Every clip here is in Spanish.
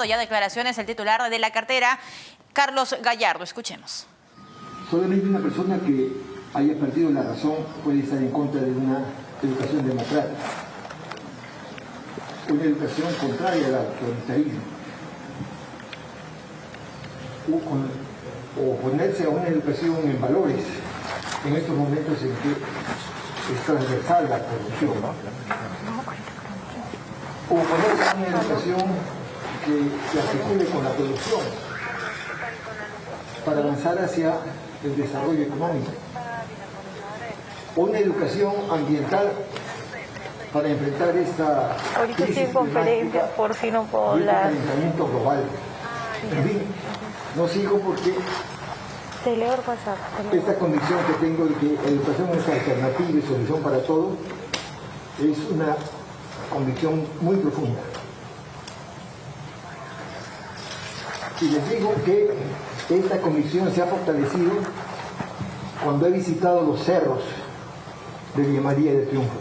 dando ya declaraciones el titular de la cartera, Carlos Gallardo. Escuchemos. Solamente una persona que haya perdido la razón puede estar en contra de una educación democrática, una educación contraria al autoritarismo, o oponerse a una educación en valores en estos momentos en que es transversal la corrupción, o oponerse a una educación que articule con la producción para avanzar hacia el desarrollo económico, o una educación ambiental para enfrentar esta crisis climática por si no puedo y este hablar. calentamiento global. En fin, no sigo porque esta convicción que tengo de que educación es alternativa y solución para todo es una convicción muy profunda. Y les digo que esta convicción se ha fortalecido cuando he visitado los cerros de Villa María del Triunfo.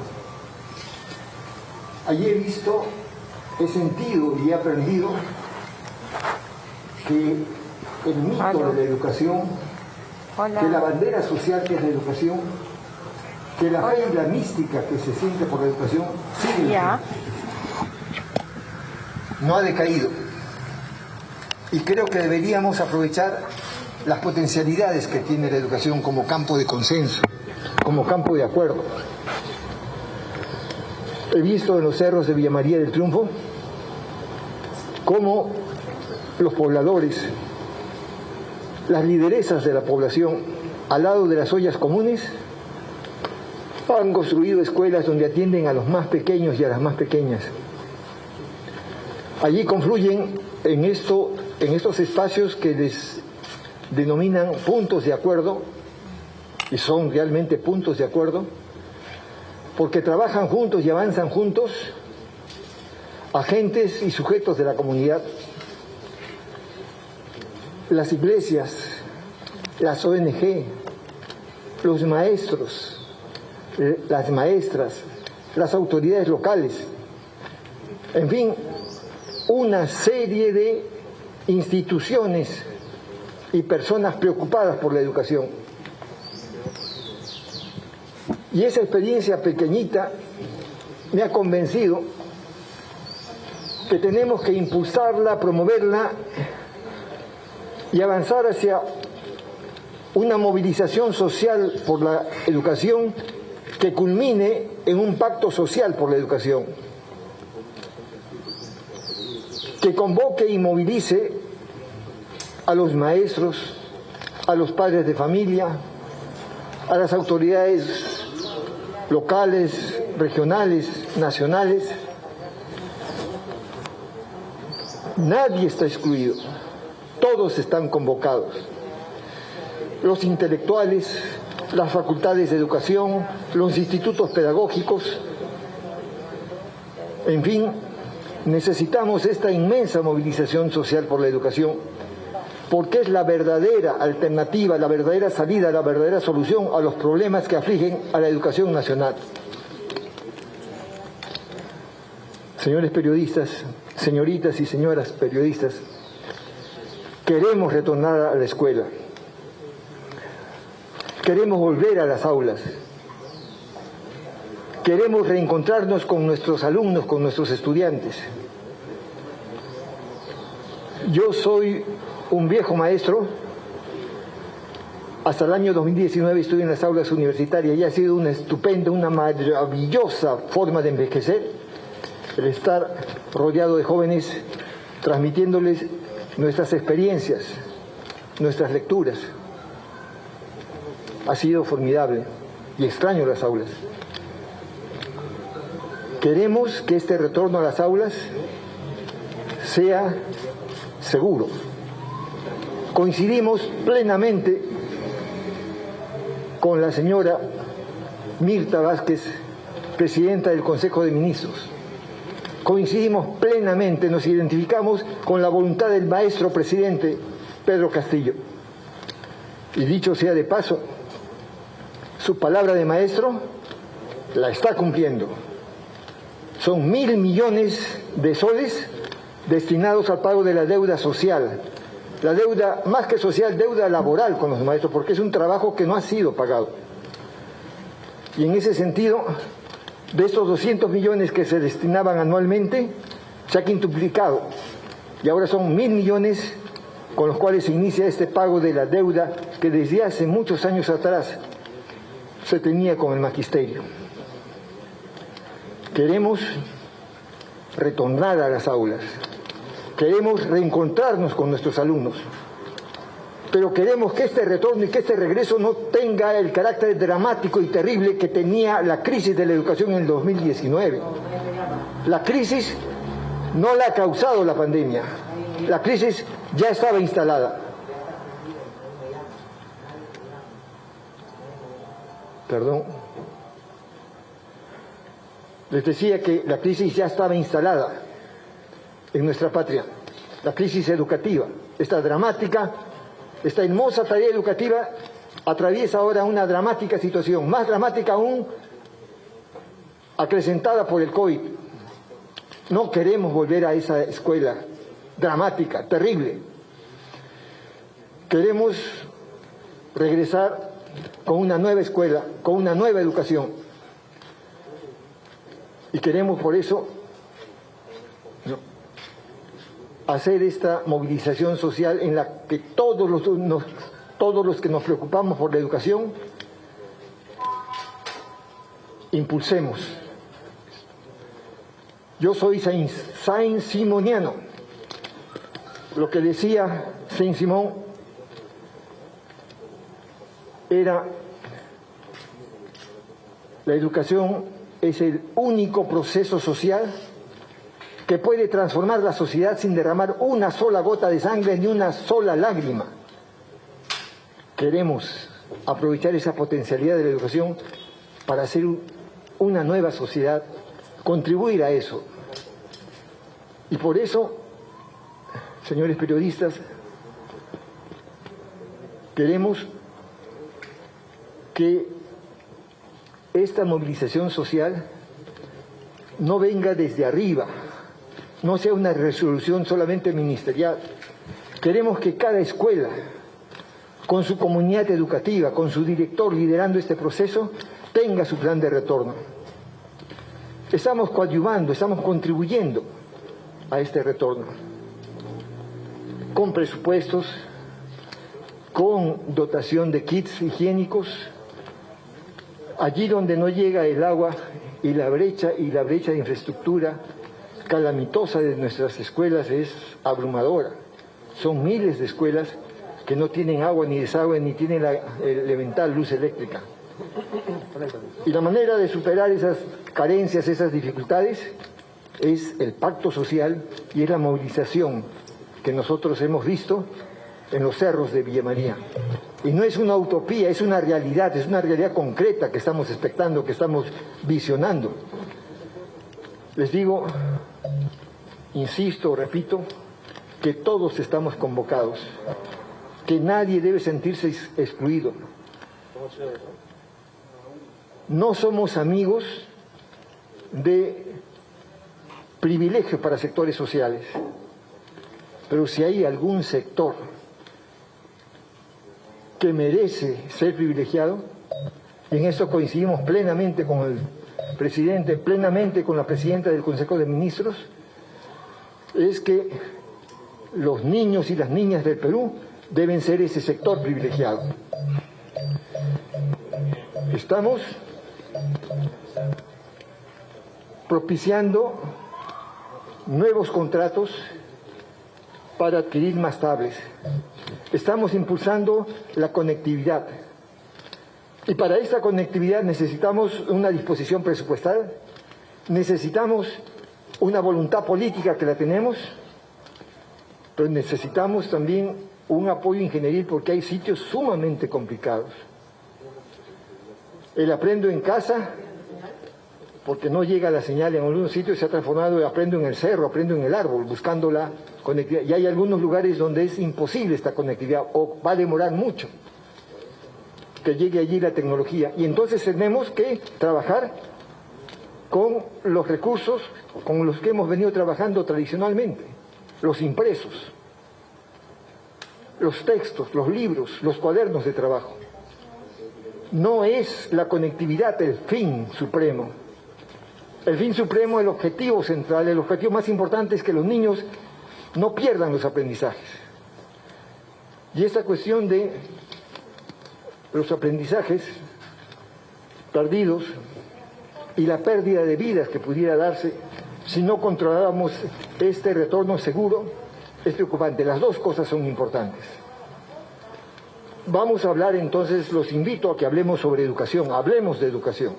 Allí he visto, he sentido y he aprendido que el mito de la educación, que la bandera social que es la educación, que la fe y la mística que se siente por la educación sigue. No ha decaído. Y creo que deberíamos aprovechar las potencialidades que tiene la educación como campo de consenso, como campo de acuerdo. He visto en los cerros de Villa María del Triunfo cómo los pobladores, las lideresas de la población, al lado de las ollas comunes, han construido escuelas donde atienden a los más pequeños y a las más pequeñas. Allí confluyen en estos espacios que les denominan puntos de acuerdo, y son realmente puntos de acuerdo, porque trabajan juntos y avanzan juntos agentes y sujetos de la comunidad, las iglesias, las ONG, los maestros, las maestras, las autoridades locales, en fin, una serie de instituciones y personas preocupadas por la educación. Y esa experiencia pequeñita me ha convencido que tenemos que impulsarla, promoverla y avanzar hacia una movilización social por la educación que culmine en un pacto social por la educación, que convoque y movilice a los maestros, a los padres de familia, a las autoridades locales, regionales, nacionales. Nadie está excluido, todos están convocados. Los intelectuales, las facultades de educación, los institutos pedagógicos, en fin, necesitamos esta inmensa movilización social por la educación, porque es la verdadera alternativa, la verdadera salida, la verdadera solución a los problemas que afligen a la educación nacional. Señores periodistas, señoritas y señoras periodistas, queremos retornar a la escuela, queremos volver a las aulas, queremos reencontrarnos con nuestros alumnos, con nuestros estudiantes. Yo soy un viejo maestro, hasta el año 2019 estuve en las aulas universitarias y ha sido una estupenda, una maravillosa forma de envejecer el estar rodeado de jóvenes transmitiéndoles nuestras experiencias, nuestras lecturas. Ha sido formidable y extraño las aulas. Queremos que este retorno a las aulas sea seguro. Coincidimos plenamente con la señora Mirta Vázquez, presidenta del Consejo de Ministros. Coincidimos plenamente, nos identificamos con la voluntad del maestro presidente Pedro Castillo. Y dicho sea de paso, su palabra de maestro la está cumpliendo. Son 1.000 millones de soles destinados al pago de la deuda social. La deuda, más que social, deuda laboral con los maestros, porque es un trabajo que no ha sido pagado. Y en ese sentido, de estos 200 millones que se destinaban anualmente, se ha quintuplicado. Y ahora son 1.000 millones con los cuales se inicia este pago de la deuda que desde hace muchos años atrás se tenía con el magisterio. Queremos retornar a las aulas, queremos reencontrarnos con nuestros alumnos, pero queremos que este retorno y que este regreso no tenga el carácter dramático y terrible que tenía la crisis de la educación en el 2019. La crisis no la ha causado la pandemia, la crisis ya estaba instalada. Perdón. Les decía que la crisis ya estaba instalada en nuestra patria, la crisis educativa, esta dramática, esta hermosa tarea educativa atraviesa ahora una dramática situación, más dramática aún, acrecentada por el COVID. No queremos volver a esa escuela dramática, terrible. Queremos regresar con una nueva escuela, con una nueva educación. Y queremos por eso hacer esta movilización social en la que todos los que nos preocupamos por la educación impulsemos. Yo soy saint-simoniano. Lo que decía Saint-Simon era: la educación es el único proceso social que puede transformar la sociedad sin derramar una sola gota de sangre ni una sola lágrima. Queremos aprovechar esa potencialidad de la educación para hacer una nueva sociedad, contribuir a eso. Y por eso, señores periodistas, queremos que esta movilización social no venga desde arriba, no sea una resolución solamente ministerial. Queremos que cada escuela, con su comunidad educativa, con su director liderando este proceso, tenga su plan de retorno. Estamos coadyuvando, estamos contribuyendo a este retorno, con presupuestos, con dotación de kits higiénicos. Allí donde no llega el agua y la brecha de infraestructura calamitosa de nuestras escuelas es abrumadora. Son miles de escuelas que no tienen agua ni desagüe ni tienen la elemental luz eléctrica. Y la manera de superar esas carencias, esas dificultades, es el pacto social y es la movilización que nosotros hemos visto en los cerros de Villa María. Y no es una utopía, es una realidad concreta que estamos expectando, que estamos visionando. Les digo, insisto, repito, que todos estamos convocados, que nadie debe sentirse excluido. No somos amigos de privilegios para sectores sociales, pero si hay algún sector que merece ser privilegiado, y en eso coincidimos plenamente con el presidente, plenamente con la presidenta del Consejo de Ministros, es que los niños y las niñas del Perú deben ser ese sector privilegiado. Estamos propiciando nuevos contratos para adquirir más tablets. Estamos impulsando la conectividad. Y para esta conectividad necesitamos una disposición presupuestal, necesitamos una voluntad política que la tenemos, pero necesitamos también un apoyo ingenieril porque hay sitios sumamente complicados. El aprendo en casa, porque no llega la señal en algunos sitios, se ha transformado en aprendo en el cerro, aprendo en el árbol, buscando la conectividad. Y hay algunos lugares donde es imposible esta conectividad o va a demorar mucho que llegue allí la tecnología. Y entonces tenemos que trabajar con los recursos con los que hemos venido trabajando tradicionalmente. los impresos, los textos, los libros, los cuadernos de trabajo. No es la conectividad el fin supremo. El fin supremo, el objetivo central, el objetivo más importante es que los niños no pierdan los aprendizajes. Y esta cuestión de los aprendizajes perdidos y la pérdida de vidas que pudiera darse si no controláramos este retorno seguro es preocupante. Las dos cosas son importantes. Vamos a hablar entonces, los invito a que hablemos sobre educación, hablemos de educación.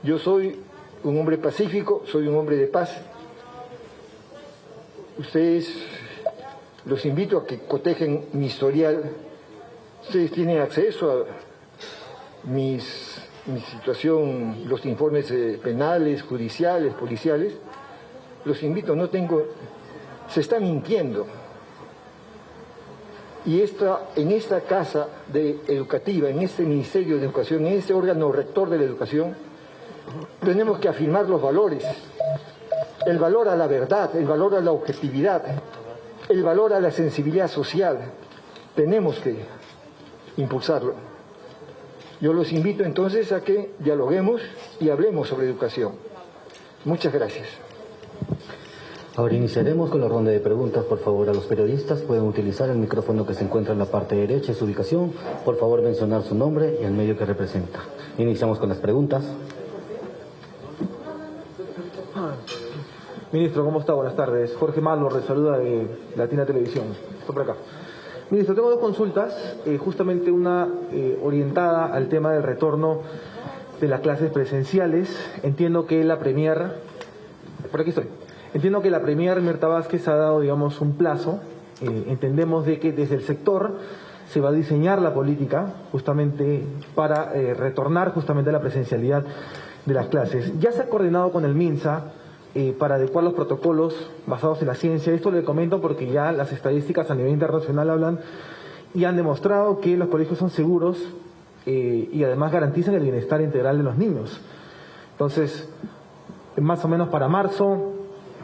Yo soy un hombre pacífico, soy un hombre de paz. Ustedes, los invito a que cotejen mi historial. Ustedes tienen acceso a mi situación, los informes penales, judiciales, policiales. Los invito, se está mintiendo. Y en esta casa educativa, en este Ministerio de Educación, en este órgano rector de la educación, tenemos que afirmar los valores. El valor a la verdad, el valor a la objetividad, el valor a la sensibilidad social. Tenemos que impulsarlo. Yo los invito entonces a que dialoguemos y hablemos sobre educación. Muchas gracias. Ahora iniciaremos con la ronda de preguntas. Por favor, a los periodistas pueden utilizar el micrófono que se encuentra en la parte derecha de su ubicación. Por favor, mencionar su nombre y el medio que representa. Iniciamos con las preguntas. Ministro, ¿cómo está? Buenas tardes. Jorge Malvo, saluda de Latina Televisión. Estoy por acá. Ministro, tengo dos consultas, justamente una orientada al tema del retorno de las clases presenciales. Entiendo que la Premier, Mirta Vázquez ha dado, digamos, un plazo. Entendemos de que desde el sector se va a diseñar la política justamente para retornar justamente a la presencialidad de las clases. Ya se ha coordinado con el MINSA para adecuar los protocolos basados en la ciencia. Esto le comento porque ya las estadísticas a nivel internacional hablan y han demostrado que los colegios son seguros y además garantizan el bienestar integral de los niños. Entonces, más o menos para marzo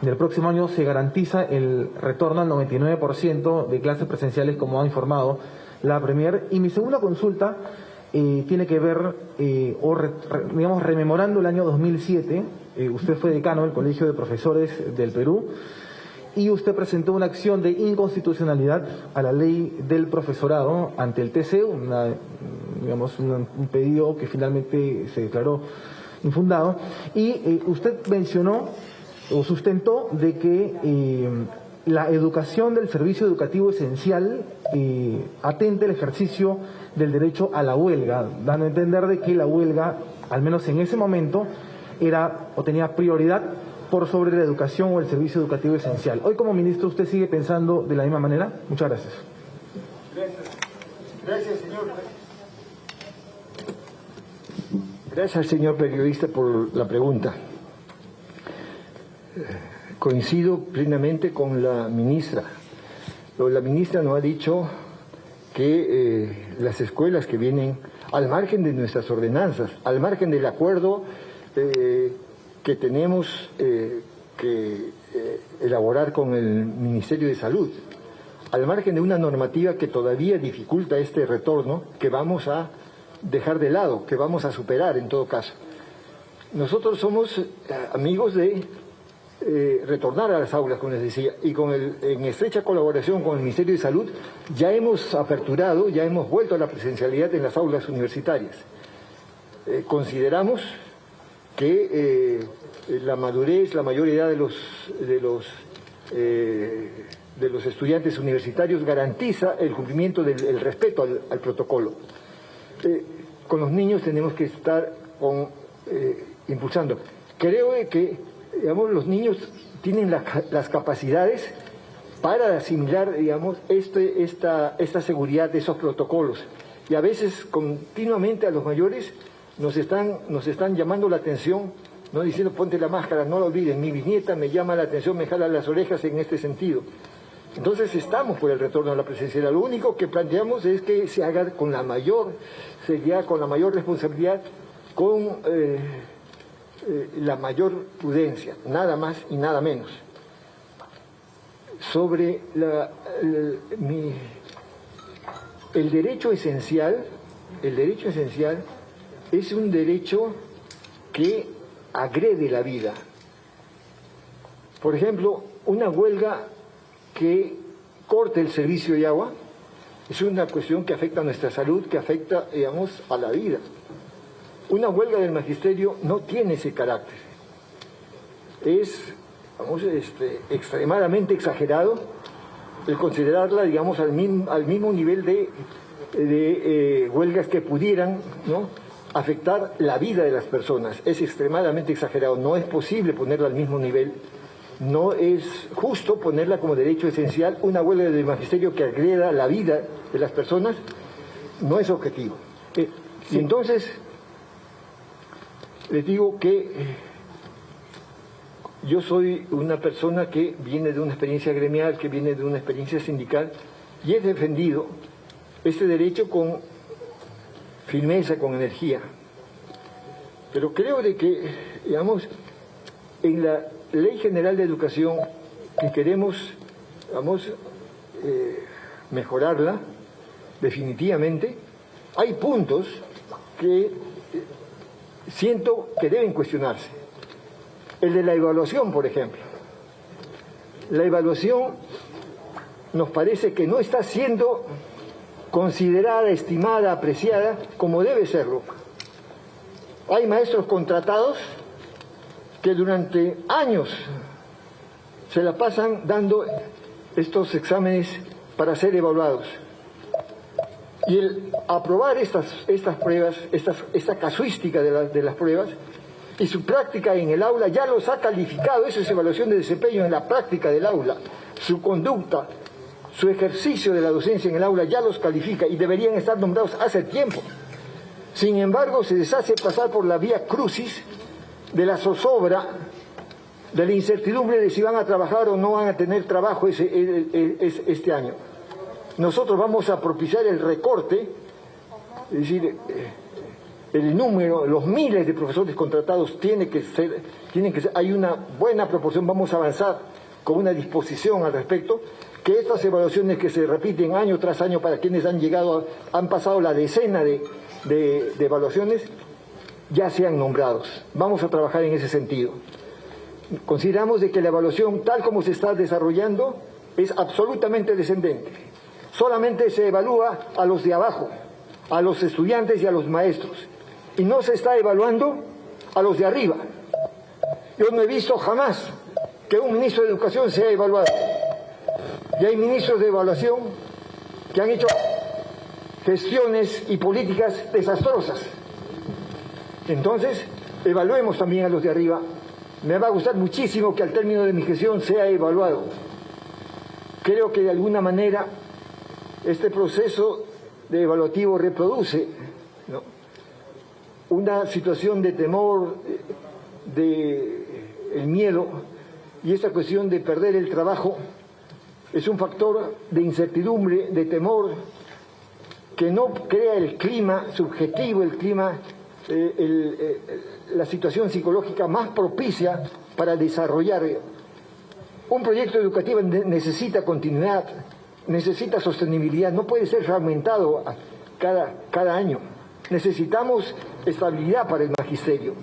del próximo año se garantiza el retorno al 99% de clases presenciales, como ha informado la Premier. Y mi segunda consulta tiene que ver, rememorando el año 2007, usted fue decano del Colegio de Profesores del Perú y usted presentó una acción de inconstitucionalidad a la ley del profesorado ante el TC, un pedido que finalmente se declaró infundado, y usted mencionó o sustentó de que la educación del servicio educativo esencial atente el ejercicio del derecho a la huelga, dando a entender de que la huelga, al menos en ese momento, era o tenía prioridad por sobre la educación o el servicio educativo esencial. Hoy, como ministro, ¿usted sigue pensando de la misma manera? Muchas gracias. Gracias, señor. Gracias, señor periodista, por la pregunta. Coincido plenamente con la ministra. La ministra nos ha dicho que las escuelas que vienen al margen de nuestras ordenanzas, al margen del acuerdo que tenemos que elaborar con el Ministerio de Salud, al margen de una normativa que todavía dificulta este retorno, que vamos a dejar de lado, que vamos a superar en todo caso. Nosotros somos amigos de retornar a las aulas, como les decía, y en estrecha colaboración con el Ministerio de Salud ya hemos aperturado, ya hemos vuelto a la presencialidad en las aulas universitarias. Consideramos que la madurez, la mayor edad de los estudiantes universitarios garantiza el cumplimiento del respeto al protocolo. Con los niños tenemos que estar impulsando. Creo que, digamos, los niños tienen las capacidades para asimilar, digamos, esta seguridad de esos protocolos. Y a veces continuamente a los mayores nos están llamando la atención, no diciendo ponte la máscara, no lo olviden. Mi bisnieta me llama la atención, me jala las orejas en este sentido. Entonces estamos por el retorno a la presencialidad. Lo único que planteamos es que se haga con la mayor seriedad, con la mayor responsabilidad, con la mayor prudencia, nada más y nada menos. Sobre el derecho esencial es un derecho que agrede la vida. Por ejemplo, una huelga que corte el servicio de agua es una cuestión que afecta a nuestra salud, que afecta, digamos, a la vida. Una huelga del magisterio no tiene ese carácter. Es, vamos, extremadamente exagerado el considerarla, digamos, al mismo nivel de huelgas que pudieran, ¿no?, afectar la vida de las personas. Es extremadamente exagerado. No es posible ponerla al mismo nivel. No es justo ponerla como derecho esencial. Una huelga del magisterio que agreda la vida de las personas no es objetivo. Y entonces les digo que yo soy una persona que viene de una experiencia gremial, que viene de una experiencia sindical, y he defendido este derecho con firmeza, con energía. Pero creo de que, digamos, en la Ley General de Educación, que queremos, vamos, mejorarla definitivamente, hay puntos que siento que deben cuestionarse. El de la evaluación, por ejemplo. La evaluación nos parece que no está siendo considerada, estimada, apreciada como debe serlo. Hay maestros contratados que durante años se la pasan dando estos exámenes para ser evaluados. Y el aprobar estas pruebas, esta casuística de las pruebas, y su práctica en el aula ya los ha calificado. Eso es evaluación de desempeño en la práctica del aula. Su conducta, su ejercicio de la docencia en el aula ya los califica y deberían estar nombrados hace tiempo. Sin embargo, se les hace pasar por la vía crucis de la zozobra, de la incertidumbre de si van a trabajar o no van a tener trabajo este año. Nosotros vamos a propiciar el recorte, es decir, el número, los miles de profesores contratados tienen que ser, hay una buena proporción, vamos a avanzar con una disposición al respecto, que estas evaluaciones que se repiten año tras año para quienes han pasado la decena de evaluaciones, ya sean nombrados. Vamos a trabajar en ese sentido. Consideramos de que la evaluación tal como se está desarrollando es absolutamente descendente. Solamente se evalúa a los de abajo, a los estudiantes y a los maestros, y no se está evaluando a los de arriba. Yo no he visto jamás que un ministro de Educación sea evaluado. Y hay ministros de evaluación que han hecho gestiones y políticas desastrosas. Entonces, evaluemos también a los de arriba. Me va a gustar muchísimo que al término de mi gestión sea evaluado. Creo que de alguna manera este proceso de evaluativo reproduce, ¿no?, una situación de temor, el miedo, y esta cuestión de perder el trabajo es un factor de incertidumbre, de temor, que no crea el clima subjetivo, el clima, la situación psicológica más propicia para desarrollar. Un proyecto educativo necesita continuidad, necesita sostenibilidad, no puede ser fragmentado cada año. Necesitamos estabilidad para el magisterio.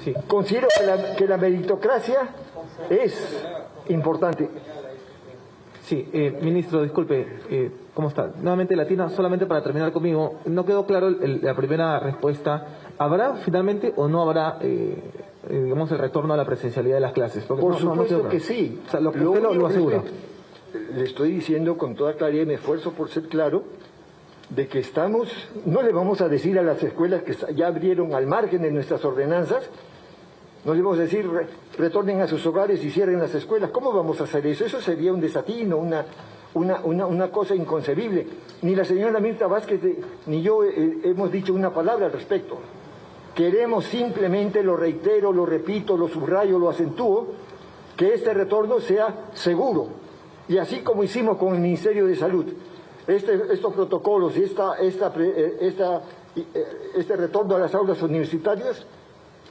Sí. Considero que la meritocracia es importante. Sí, ministro, disculpe, ¿cómo está? Nuevamente Latina, solamente para terminar conmigo, no quedó claro la primera respuesta. ¿Habrá finalmente o no habrá, digamos, el retorno a la presencialidad de las clases? Porque por supuesto que sí. O sea, usted lo asegura. Le estoy diciendo con toda claridad y me esfuerzo por ser claro de que no le vamos a decir a las escuelas que ya abrieron al margen de nuestras ordenanzas, no le vamos a decir retornen a sus hogares y cierren las escuelas. ¿Cómo vamos a hacer eso? Eso sería un desatino, una cosa inconcebible. Ni la señora Mirta Vázquez ni yo hemos dicho una palabra al respecto. Queremos simplemente, lo reitero, lo repito, lo subrayo, lo acentúo, que este retorno sea seguro. Y así como hicimos con el Ministerio de Salud, estos protocolos y este retorno a las aulas universitarias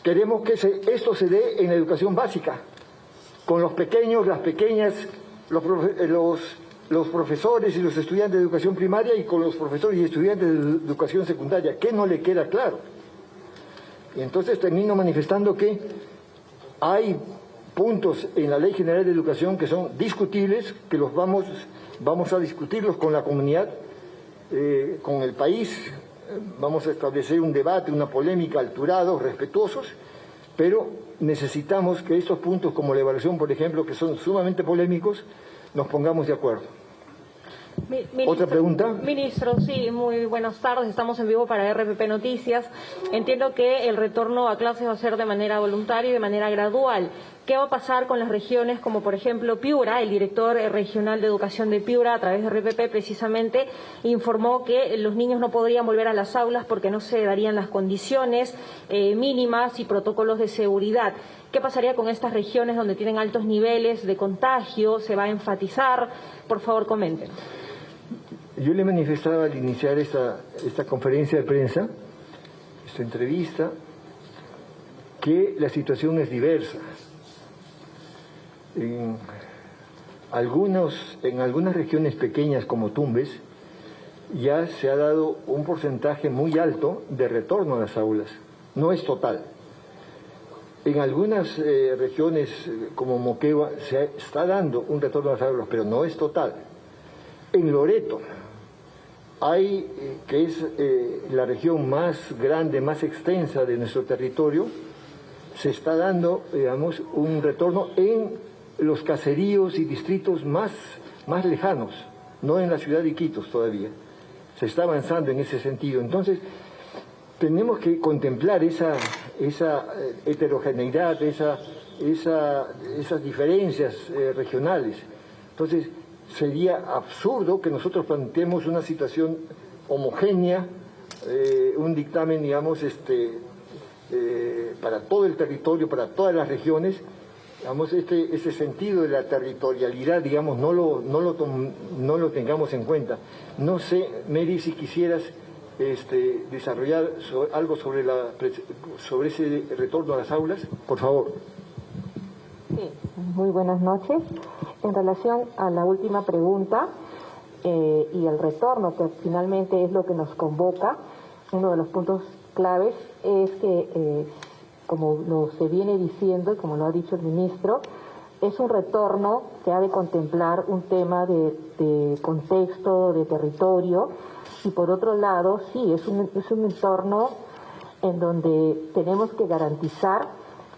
Queremos que esto se dé en la educación básica, con los pequeños, las pequeñas, los profesores y los estudiantes de educación primaria y con los profesores y estudiantes de educación secundaria. ¿Qué no le queda claro? Y entonces termino manifestando que hay puntos en la Ley General de Educación que son discutibles, que los vamos a discutirlos con la comunidad, con el país. Vamos a establecer un debate, una polémica alturados, respetuosos, pero necesitamos que estos puntos, como la evaluación, por ejemplo, que son sumamente polémicos, nos pongamos de acuerdo. ¿Otra pregunta? Ministro, sí, muy buenas tardes. Estamos en vivo para RPP Noticias. Entiendo que el retorno a clases va a ser de manera voluntaria y de manera gradual. ¿Qué va a pasar con las regiones como, por ejemplo, Piura? El director regional de educación de Piura, a través de RPP, precisamente informó que los niños no podrían volver a las aulas porque no se darían las condiciones mínimas y protocolos de seguridad. ¿Qué pasaría con estas regiones donde tienen altos niveles de contagio? ¿Se va a enfatizar? Por favor, comenten. Yo le manifestaba al iniciar esta conferencia de prensa, esta entrevista, que la situación es diversa. En algunas regiones pequeñas como Tumbes ya se ha dado un porcentaje muy alto de retorno a las aulas. No es total. En algunas regiones como Moquegua se está dando un retorno a las aulas, pero no es total. En Loreto que es la región más grande, más extensa de nuestro territorio, se está dando, digamos, un retorno en los caseríos y distritos más lejanos, no en la ciudad de Iquitos todavía. Se está avanzando en ese sentido. Entonces, tenemos que contemplar esa heterogeneidad, esas diferencias regionales. Entonces, sería absurdo que nosotros planteemos una situación homogénea, un dictamen, digamos, para todo el territorio, para todas las regiones. Digamos, ese sentido de la territorialidad, digamos, no lo tengamos en cuenta. No sé, Mary, si quisieras desarrollar algo sobre ese retorno a las aulas, por favor. Sí, muy buenas noches. En relación a la última pregunta y el retorno, que finalmente es lo que nos convoca, uno de los puntos claves es que, como se viene diciendo y como lo ha dicho el ministro, es un retorno que ha de contemplar un tema de contexto, de territorio, y por otro lado, sí, es un entorno en donde tenemos que garantizar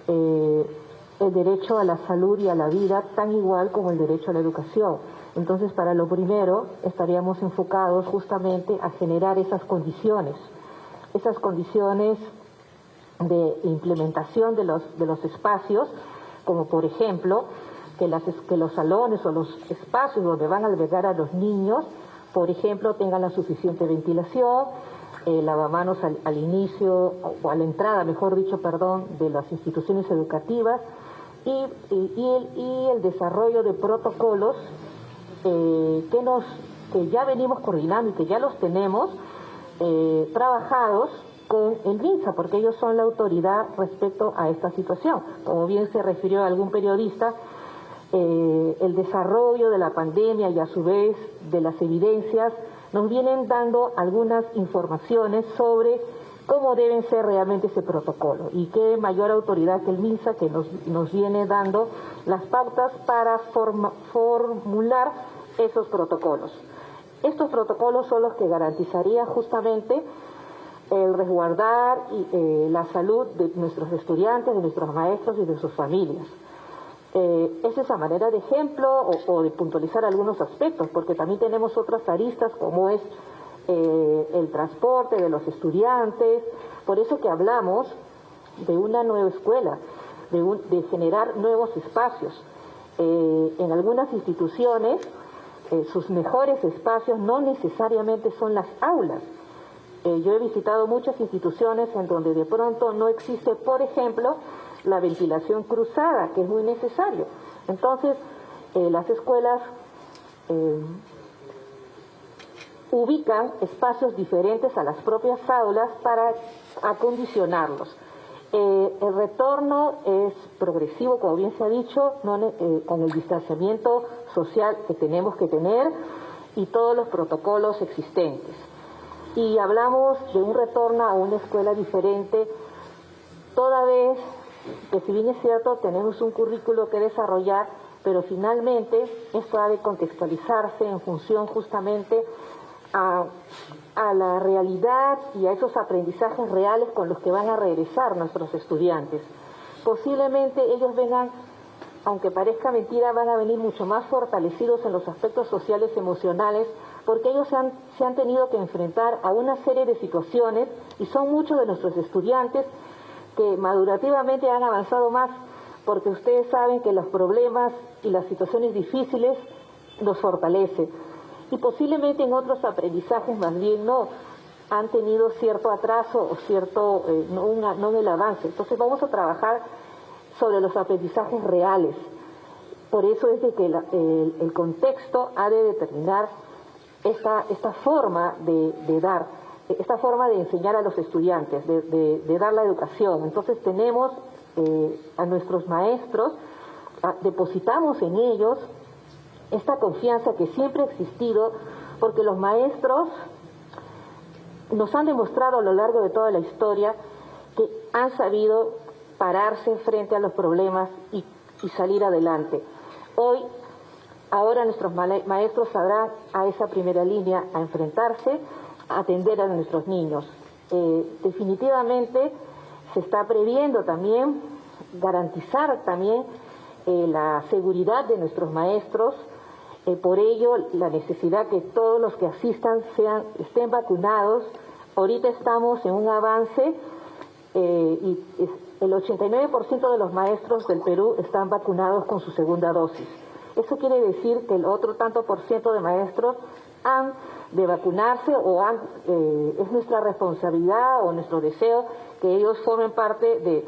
el derecho a la salud y a la vida tan igual como el derecho a la educación. Entonces, para lo primero, estaríamos enfocados justamente a generar esas condiciones de implementación de los espacios, como por ejemplo, que los salones o los espacios donde van a albergar a los niños, por ejemplo, tengan la suficiente ventilación, lavamanos al inicio, o a la entrada, mejor dicho, de las instituciones educativas, y el desarrollo de protocolos que ya venimos coordinando y que ya los tenemos trabajados con el MINSA, porque ellos son la autoridad respecto a esta situación. Como bien se refirió algún periodista, el desarrollo de la pandemia y a su vez de las evidencias nos vienen dando algunas informaciones sobre cómo deben ser realmente ese protocolo, y qué mayor autoridad que el MINSA, que nos viene dando las pautas para formular esos protocolos. Estos protocolos son los que garantizarían justamente el resguardar la salud de nuestros estudiantes, de nuestros maestros y de sus familias. Es esa manera de ejemplo o de puntualizar algunos aspectos, porque también tenemos otras aristas como es el transporte de los estudiantes. Por eso que hablamos de una nueva escuela, de generar nuevos espacios. En algunas instituciones, sus mejores espacios no necesariamente son las aulas. Yo he visitado muchas instituciones en donde de pronto no existe, por ejemplo, la ventilación cruzada, que es muy necesario. Entonces, las escuelas ubican espacios diferentes a las propias aulas para acondicionarlos. El retorno es progresivo, como bien se ha dicho, con el distanciamiento social que tenemos que tener y todos los protocolos existentes. Y hablamos de un retorno a una escuela diferente, toda vez que, si bien es cierto, tenemos un currículo que desarrollar, pero finalmente esto ha de contextualizarse en función justamente a la realidad y a esos aprendizajes reales con los que van a regresar nuestros estudiantes. Posiblemente ellos vengan, aunque parezca mentira, van a venir mucho más fortalecidos en los aspectos sociales y emocionales, porque ellos se han tenido que enfrentar a una serie de situaciones, y son muchos de nuestros estudiantes que madurativamente han avanzado más, porque ustedes saben que los problemas y las situaciones difíciles nos fortalecen. Y posiblemente en otros aprendizajes más bien no, han tenido cierto atraso o cierto, no en el avance. Entonces vamos a trabajar sobre los aprendizajes reales. Por eso es de que el contexto ha de determinar esta forma de dar, esta forma de enseñar a los estudiantes, de dar la educación. Entonces tenemos a nuestros maestros, depositamos en ellos esta confianza que siempre ha existido, porque los maestros nos han demostrado a lo largo de toda la historia que han sabido pararse frente a los problemas y salir adelante. Ahora nuestros maestros saldrán a esa primera línea a enfrentarse, a atender a nuestros niños. Definitivamente se está previendo también garantizar también la seguridad de nuestros maestros. Por ello, la necesidad que todos los que asistan estén vacunados. Ahorita estamos en un avance y el 89% de los maestros del Perú están vacunados con su segunda dosis. Eso quiere decir que el otro tanto por ciento de maestros han de vacunarse es nuestra responsabilidad o nuestro deseo que ellos formen parte de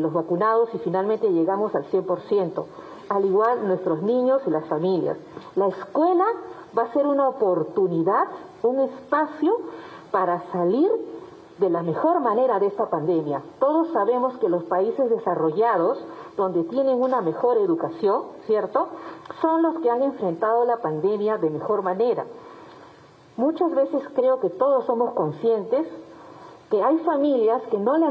los vacunados y finalmente llegamos al 100%. Al igual nuestros niños y las familias. La escuela va a ser una oportunidad, un espacio para salir de la mejor manera de esta pandemia. Todos sabemos que los países desarrollados, donde tienen una mejor educación, ¿cierto?, son los que han enfrentado la pandemia de mejor manera. Muchas veces creo que todos somos conscientes que hay familias que no han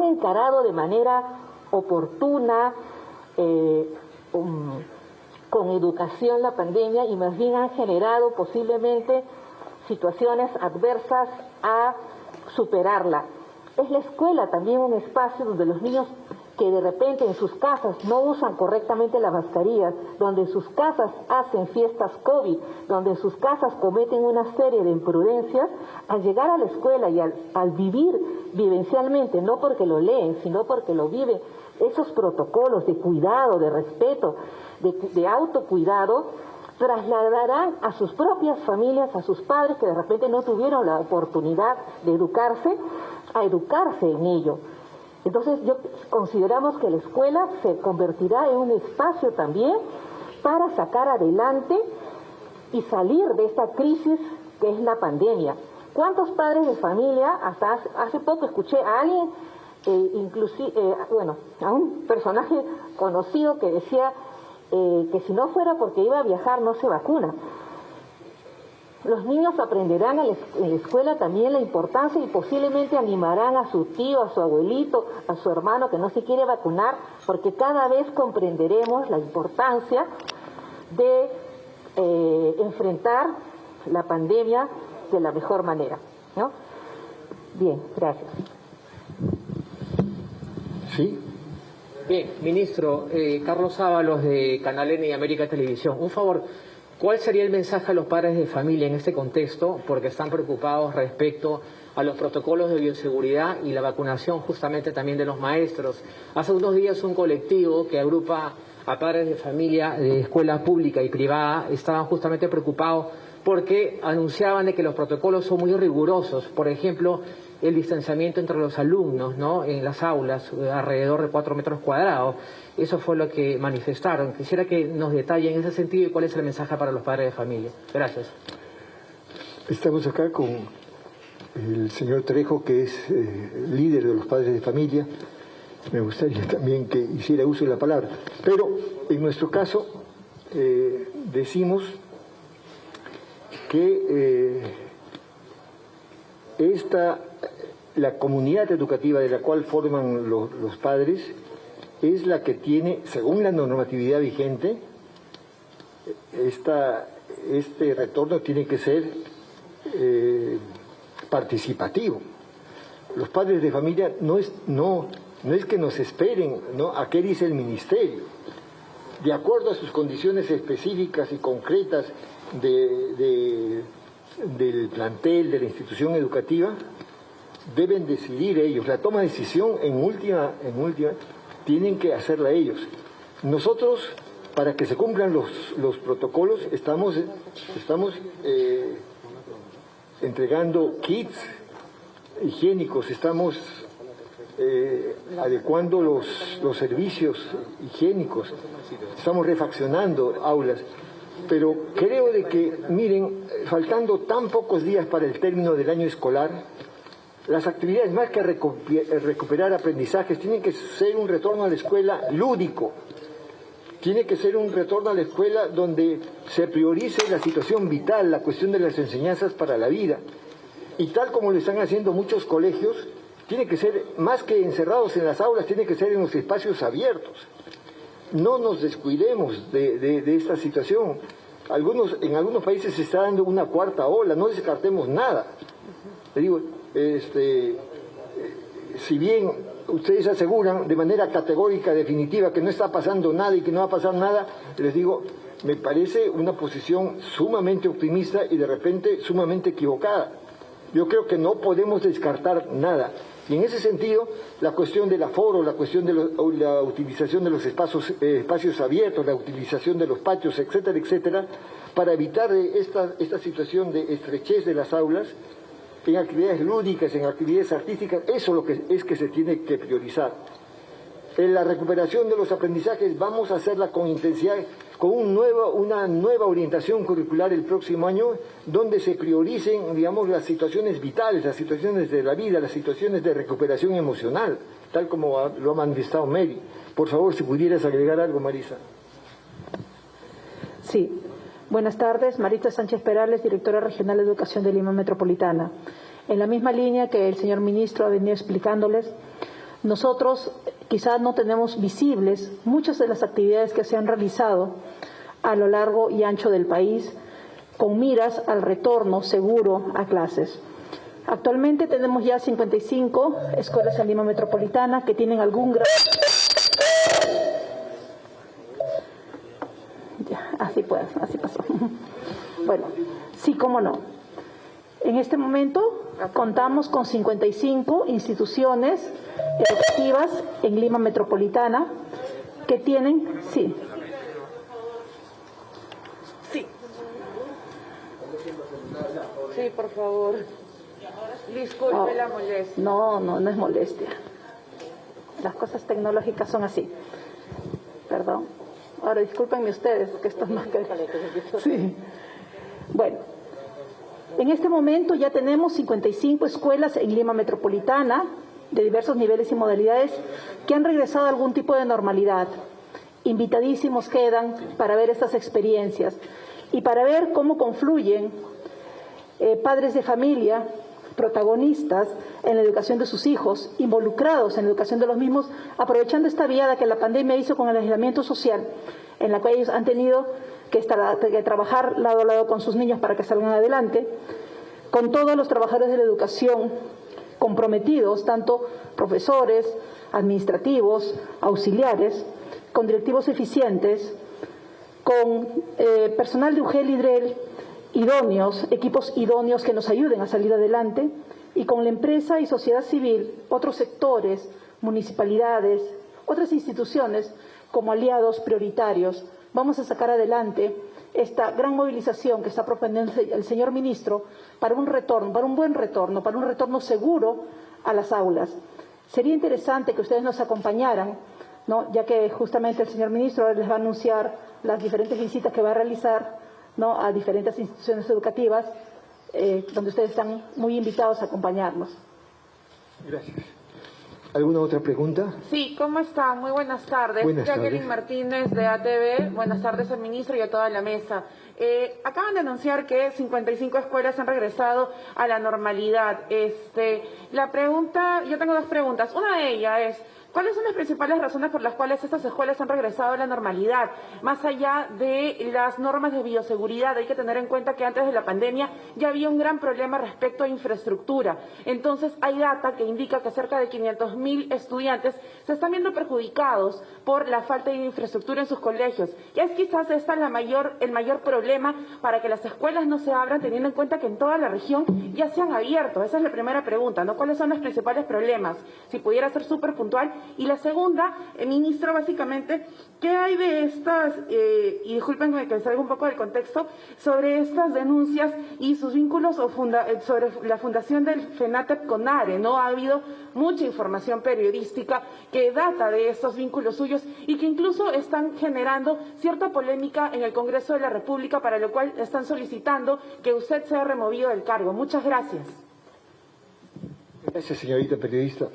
encarado de manera oportuna, con educación la pandemia, y más bien han generado posiblemente situaciones adversas a superarla. Es la escuela también un espacio donde los niños que de repente en sus casas no usan correctamente las mascarillas, donde en sus casas hacen fiestas COVID, donde en sus casas cometen una serie de imprudencias, al llegar a la escuela y al vivir vivencialmente, no porque lo leen, sino porque lo viven, esos protocolos de cuidado, de respeto, de autocuidado, trasladarán a sus propias familias, a sus padres que de repente no tuvieron la oportunidad de educarse, a educarse en ello. Entonces consideramos que la escuela se convertirá en un espacio también para sacar adelante y salir de esta crisis que es la pandemia. ¿Cuántos padres de familia, hasta hace poco escuché a alguien, a un personaje conocido que decía que si no fuera porque iba a viajar no se vacuna? Los niños aprenderán en la escuela también la importancia y posiblemente animarán a su tío, a su abuelito, a su hermano que no se quiere vacunar, porque cada vez comprenderemos la importancia de enfrentar la pandemia de la mejor manera, ¿no? Bien, gracias. ¿Sí? Bien, ministro, Carlos Ábalos de Canal N y América Televisión. Un favor, ¿cuál sería el mensaje a los padres de familia en este contexto? Porque están preocupados respecto a los protocolos de bioseguridad y la vacunación justamente también de los maestros. Hace unos días un colectivo que agrupa a padres de familia de escuela pública y privada estaban justamente preocupados porque anunciaban de que los protocolos son muy rigurosos. Por ejemplo, el distanciamiento entre los alumnos, ¿no?, en las aulas, alrededor de 4 metros cuadrados. Eso fue lo que manifestaron. Quisiera que nos detallen en ese sentido y cuál es el mensaje para los padres de familia. Gracias. Estamos acá con el señor Trejo, que es líder de los padres de familia, me gustaría también que hiciera uso de la palabra. Pero en nuestro caso decimos que la comunidad educativa de la cual forman los padres es la que tiene, según la normatividad vigente, este retorno tiene que ser participativo. Los padres de familia no es que nos esperen, ¿no?, a qué dice el ministerio. De acuerdo a sus condiciones específicas y concretas del plantel, de la institución educativa, deben decidir ellos. La toma de decisión en última tienen que hacerla ellos. Nosotros, para que se cumplan los protocolos, estamos entregando kits higiénicos, estamos adecuando los servicios higiénicos, estamos refaccionando aulas, pero creo de que, miren, faltando tan pocos días para el término del año escolar, las actividades, más que recuperar aprendizajes, tienen que ser un retorno a la escuela lúdico, tiene que ser un retorno a la escuela donde se priorice la situación vital, la cuestión de las enseñanzas para la vida. Y tal como lo están haciendo muchos colegios, tiene que ser, más que encerrados en las aulas, tiene que ser en los espacios abiertos. No nos descuidemos de esta situación. En algunos países se está dando una cuarta ola, no descartemos nada. Le digo, si bien ustedes aseguran de manera categórica, definitiva, que no está pasando nada y que no va a pasar nada, les digo, me parece una posición sumamente optimista y de repente sumamente equivocada. Yo creo que no podemos descartar nada. Y en ese sentido, la cuestión del aforo, la cuestión de la utilización de los espacios abiertos, la utilización de los patios, etcétera, etcétera, para evitar esta situación de estrechez de las aulas, en actividades lúdicas, en actividades artísticas, eso es lo que se tiene que priorizar. En la recuperación de los aprendizajes vamos a hacerla con intensidad, con una nueva orientación curricular el próximo año, donde se prioricen, digamos, las situaciones vitales, las situaciones de la vida, las situaciones de recuperación emocional, tal como lo ha manifestado Mary. Por favor, si pudieras agregar algo, Marisa. Sí. Buenas tardes, Marita Sánchez Perales, directora regional de Educación de Lima Metropolitana. En la misma línea que el señor ministro ha venido explicándoles, nosotros quizás no tenemos visibles muchas de las actividades que se han realizado a lo largo y ancho del país con miras al retorno seguro a clases. Actualmente tenemos ya 55 escuelas en Lima Metropolitana que tienen algún grado... Así pasó. Bueno, sí, cómo no. En este momento contamos con 55 instituciones educativas en Lima Metropolitana que tienen, sí. Sí, por favor. Disculpe la molestia. No es molestia. Las cosas tecnológicas son así. Perdón. Ahora, discúlpenme ustedes, porque esto es más que... Sí. Bueno, en este momento ya tenemos 55 escuelas en Lima Metropolitana, de diversos niveles y modalidades, que han regresado a algún tipo de normalidad. Invitadísimos quedan para ver estas experiencias y para ver cómo confluyen padres de familia, protagonistas en la educación de sus hijos, involucrados en la educación de los mismos, aprovechando esta viada que la pandemia hizo con el aislamiento social, en la que ellos han tenido que trabajar lado a lado con sus niños para que salgan adelante, con todos los trabajadores de la educación comprometidos, tanto profesores, administrativos, auxiliares, con directivos eficientes, con personal de UGEL y DREL idóneos, equipos idóneos que nos ayuden a salir adelante, y con la empresa y sociedad civil, otros sectores, municipalidades, otras instituciones como aliados prioritarios. Vamos a sacar adelante esta gran movilización que está proponiendo el señor ministro para un retorno, para un buen retorno, para un retorno seguro a las aulas. Sería interesante que ustedes nos acompañaran, ¿no?, ya que justamente el señor ministro les va a anunciar las diferentes visitas que va a realizar, ¿no?, a diferentes instituciones educativas, donde ustedes están muy invitados a acompañarnos. Gracias. ¿Alguna otra pregunta? Sí, ¿cómo están? Muy buenas tardes. Buenas Jacqueline tardes. Martínez de ATV. Buenas tardes al ministro y a toda la mesa. Acaban de anunciar que 55 escuelas han regresado a la normalidad. La pregunta, yo tengo dos preguntas. Una de ellas es, ¿cuáles son las principales razones por las cuales estas escuelas han regresado a la normalidad? Más allá de las normas de bioseguridad, hay que tener en cuenta que antes de la pandemia ya había un gran problema respecto a infraestructura. Entonces, hay data que indica que cerca de 500.000 estudiantes se están viendo perjudicados por la falta de infraestructura en sus colegios. Y es quizás esta el mayor problema para que las escuelas no se abran, teniendo en cuenta que en toda la región ya se han abierto. Esa es la primera pregunta, ¿no? ¿Cuáles son los principales problemas? Si pudiera ser súper puntual. Y la segunda, ministro, básicamente, ¿qué hay de estas, y discúlpenme que salga un poco del contexto, sobre estas denuncias y sus vínculos sobre la fundación del FENATEP con ARE? ¿No? Ha habido mucha información periodística que data de estos vínculos suyos y que incluso están generando cierta polémica en el Congreso de la República, para lo cual están solicitando que usted sea removido del cargo. Muchas gracias. Gracias, señorita periodista.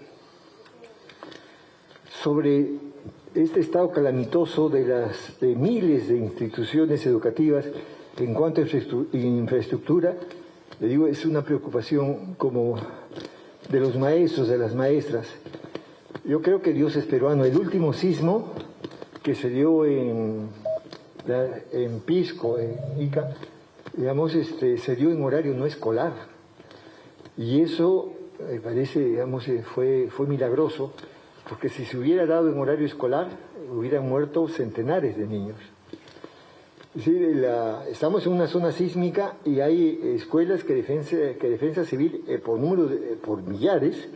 Sobre este estado calamitoso de miles de instituciones educativas en cuanto a infraestructura, le digo, es una preocupación como de los maestros, de las maestras. Yo creo que Dios es peruano. El último sismo que se dio en Pisco, en Ica, digamos, se dio en horario no escolar. Y eso, me parece, digamos, fue milagroso, porque si se hubiera dado en horario escolar, hubieran muerto centenares de niños. Es decir, estamos en una zona sísmica y hay escuelas que Defensa Civil, por millares,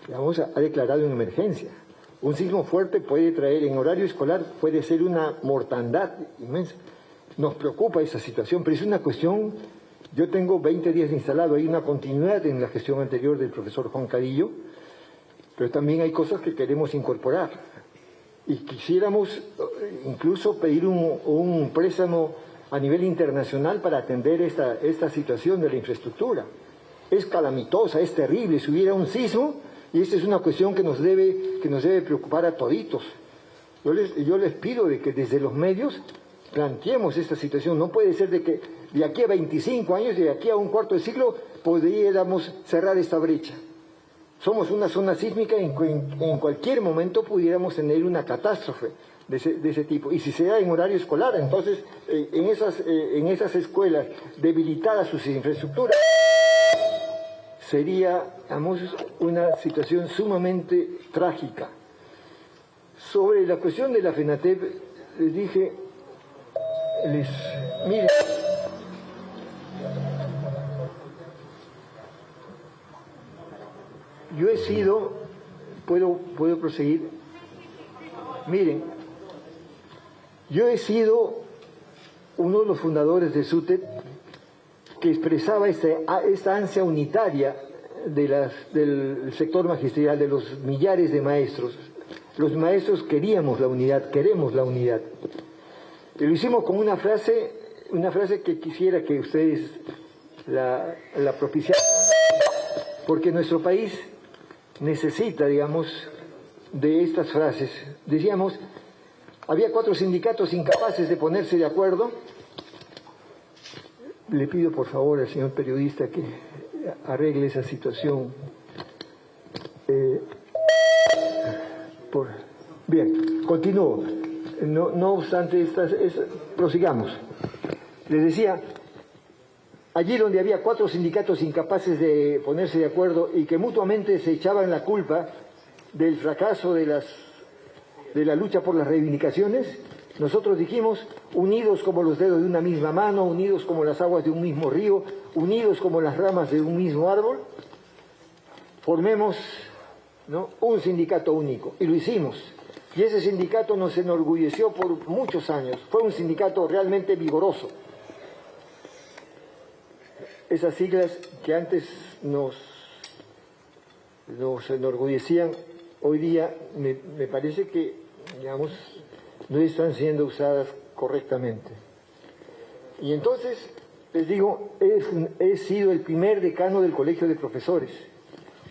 digamos, ha declarado en emergencia. Un sismo fuerte puede traer, en horario escolar, puede ser una mortandad inmensa. Nos preocupa esa situación, pero es una cuestión. Yo tengo 20 días instalado, hay una continuidad en la gestión anterior del profesor Juan Cadillo, pero también hay cosas que queremos incorporar. Y quisiéramos incluso pedir un préstamo a nivel internacional para atender esta situación de la infraestructura. Es calamitosa, es terrible. Si hubiera un sismo, y esta es una cuestión que nos debe preocupar a toditos. Yo les pido de que desde los medios planteemos esta situación. No puede ser de que de aquí a 25 años, de aquí a un cuarto de siglo, pudiéramos cerrar esta brecha. Somos una zona sísmica, en cualquier momento pudiéramos tener una catástrofe de ese tipo. Y si se da en horario escolar, entonces en esas escuelas debilitadas sus infraestructuras, sería, digamos, una situación sumamente trágica. Sobre la cuestión de la FENATEP, les dije, miren, yo he sido, puedo proseguir, miren, yo he sido uno de los fundadores de SUTEP que expresaba esta ansia unitaria del sector magisterial, de los millares de maestros. Los maestros queríamos la unidad, queremos la unidad. Y lo hicimos con una frase que quisiera que ustedes la propiciaran, porque nuestro país necesita, digamos, de estas frases. Decíamos, había 4 sindicatos incapaces de ponerse de acuerdo. Le pido por favor al señor periodista que arregle esa situación. Bien, continúo. No obstante, prosigamos. Les decía, allí donde había 4 sindicatos incapaces de ponerse de acuerdo y que mutuamente se echaban la culpa del fracaso de la lucha por las reivindicaciones, nosotros dijimos, unidos como los dedos de una misma mano, unidos como las aguas de un mismo río, unidos como las ramas de un mismo árbol, formemos, ¿no?, un sindicato único. Y lo hicimos. Y ese sindicato nos enorgulleció por muchos años. Fue un sindicato realmente vigoroso. Esas siglas que antes nos enorgullecían, hoy día me parece que, digamos, no están siendo usadas correctamente. Y entonces les digo, he sido el primer decano del Colegio de Profesores.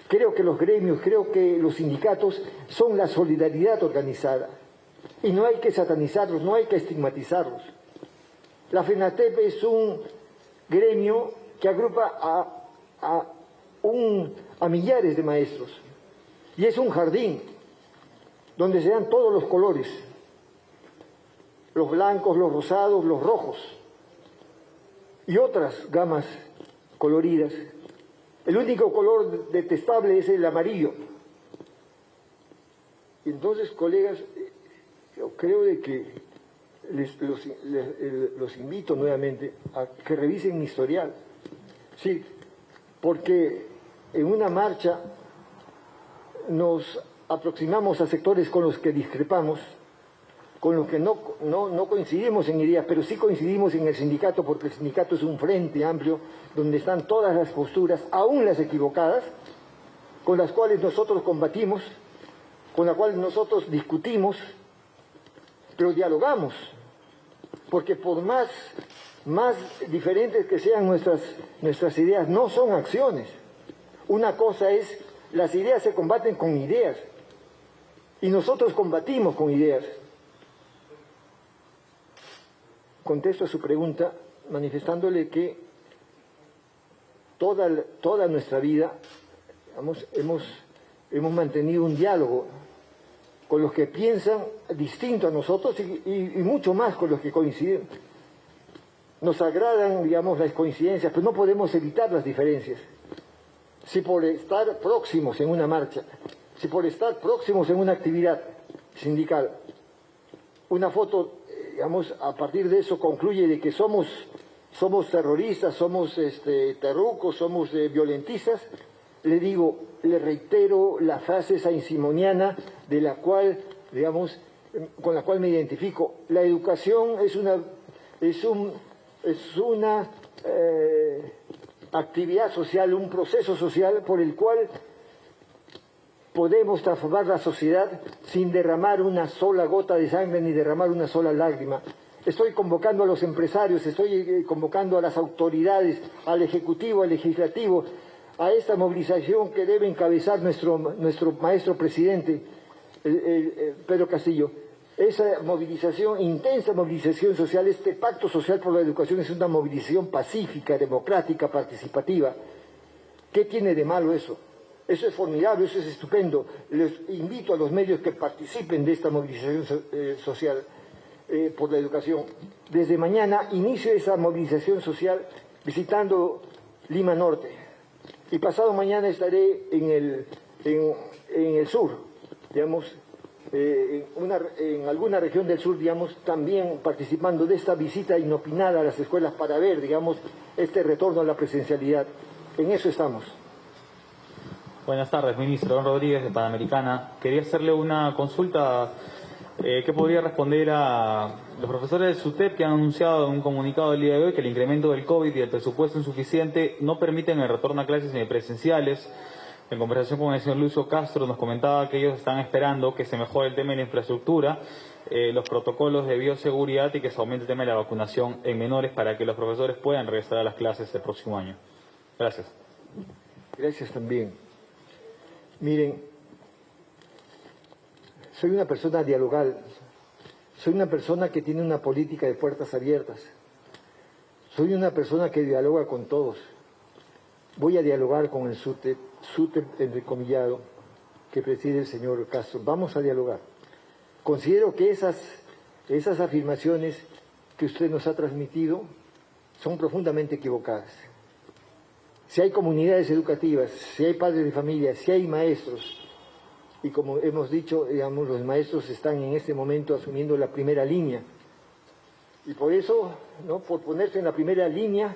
Creo que los gremios, creo que los sindicatos son la solidaridad organizada. Y no hay que satanizarlos, no hay que estigmatizarlos. La FENATEP es un gremio que agrupa a millares de maestros. Y es un jardín donde se dan todos los colores. Los blancos, los rosados, los rojos. Y otras gamas coloridas. El único color detestable es el amarillo. Y entonces, colegas, yo creo de que los invito nuevamente a que revisen mi historial. Sí, porque en una marcha nos aproximamos a sectores con los que discrepamos, con los que no coincidimos en ideas, pero sí coincidimos en el sindicato, porque el sindicato es un frente amplio donde están todas las posturas, aún las equivocadas, con las cuales nosotros combatimos, con las cuales nosotros discutimos, pero dialogamos, porque por más diferentes que sean nuestras ideas, no son acciones. Una cosa es, las ideas se combaten con ideas, y nosotros combatimos con ideas. Contesto a su pregunta manifestándole que toda nuestra vida hemos mantenido un diálogo con los que piensan distinto a nosotros y mucho más con los que coinciden. Nos agradan, digamos, las coincidencias, pero no podemos evitar las diferencias. Si por estar próximos en una marcha, si por estar próximos en una actividad sindical, una foto, digamos, a partir de eso concluye de que somos terroristas, somos terrucos, somos violentistas, le reitero la frase saint-simoniana de la cual, digamos, con la cual me identifico. La educación es una actividad social, un proceso social por el cual podemos transformar la sociedad sin derramar una sola gota de sangre ni derramar una sola lágrima. Estoy convocando a los empresarios, estoy convocando a las autoridades, al Ejecutivo, al Legislativo, a esta movilización que debe encabezar nuestro maestro presidente, Pedro Castillo. Esa movilización, intensa movilización social, este pacto social por la educación es una movilización pacífica, democrática, participativa. ¿Qué tiene de malo eso? Eso es formidable, eso es estupendo. Les invito a los medios que participen de esta movilización social por la educación. Desde mañana inicio esa movilización social visitando Lima Norte. Y pasado mañana estaré en el sur, digamos, en alguna región del sur, digamos, también participando de esta visita inopinada a las escuelas para ver, digamos, este retorno a la presencialidad. En eso estamos. Buenas tardes, ministro. Don Rodríguez, de Panamericana. Quería hacerle una consulta. ¿Qué podría responder a los profesores del SUTEP que han anunciado en un comunicado el día de hoy que el incremento del COVID y el presupuesto insuficiente no permiten el retorno a clases semipresenciales? En conversación con el señor Lucio Castro nos comentaba que ellos están esperando que se mejore el tema de la infraestructura, los protocolos de bioseguridad y que se aumente el tema de la vacunación en menores para que los profesores puedan regresar a las clases el próximo año. Gracias. Gracias también. Miren, soy una persona dialogal, soy una persona que tiene una política de puertas abiertas, soy una persona que dialoga con todos. Voy a dialogar con el SUTEP entrecomillado que preside el señor Castro. Vamos a dialogar. Considero que esas afirmaciones que usted nos ha transmitido son profundamente equivocadas. Si hay comunidades educativas, si hay padres de familia, si hay maestros, y como hemos dicho, digamos, los maestros están en este momento asumiendo la primera línea. Y por eso, ¿no?, por ponerse en la primera línea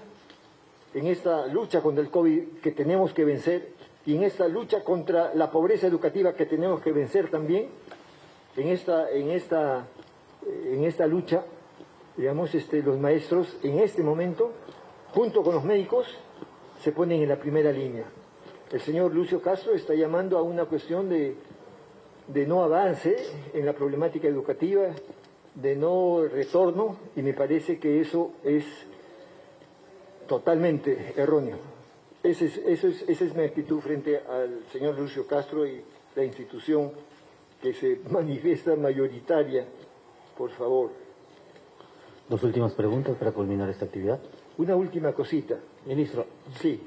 en esta lucha contra el COVID que tenemos que vencer, y en esta lucha contra la pobreza educativa que tenemos que vencer también, en esta lucha, digamos, los maestros en este momento, junto con los médicos, se ponen en la primera línea. El señor Lucio Castro está llamando a una cuestión de no avance en la problemática educativa, de no retorno, y me parece que eso es totalmente erróneo. Esa es mi actitud frente al señor Lucio Castro y la institución que se manifiesta mayoritaria. Por favor. Dos últimas preguntas para culminar esta actividad. Una última cosita. Ministro. Sí.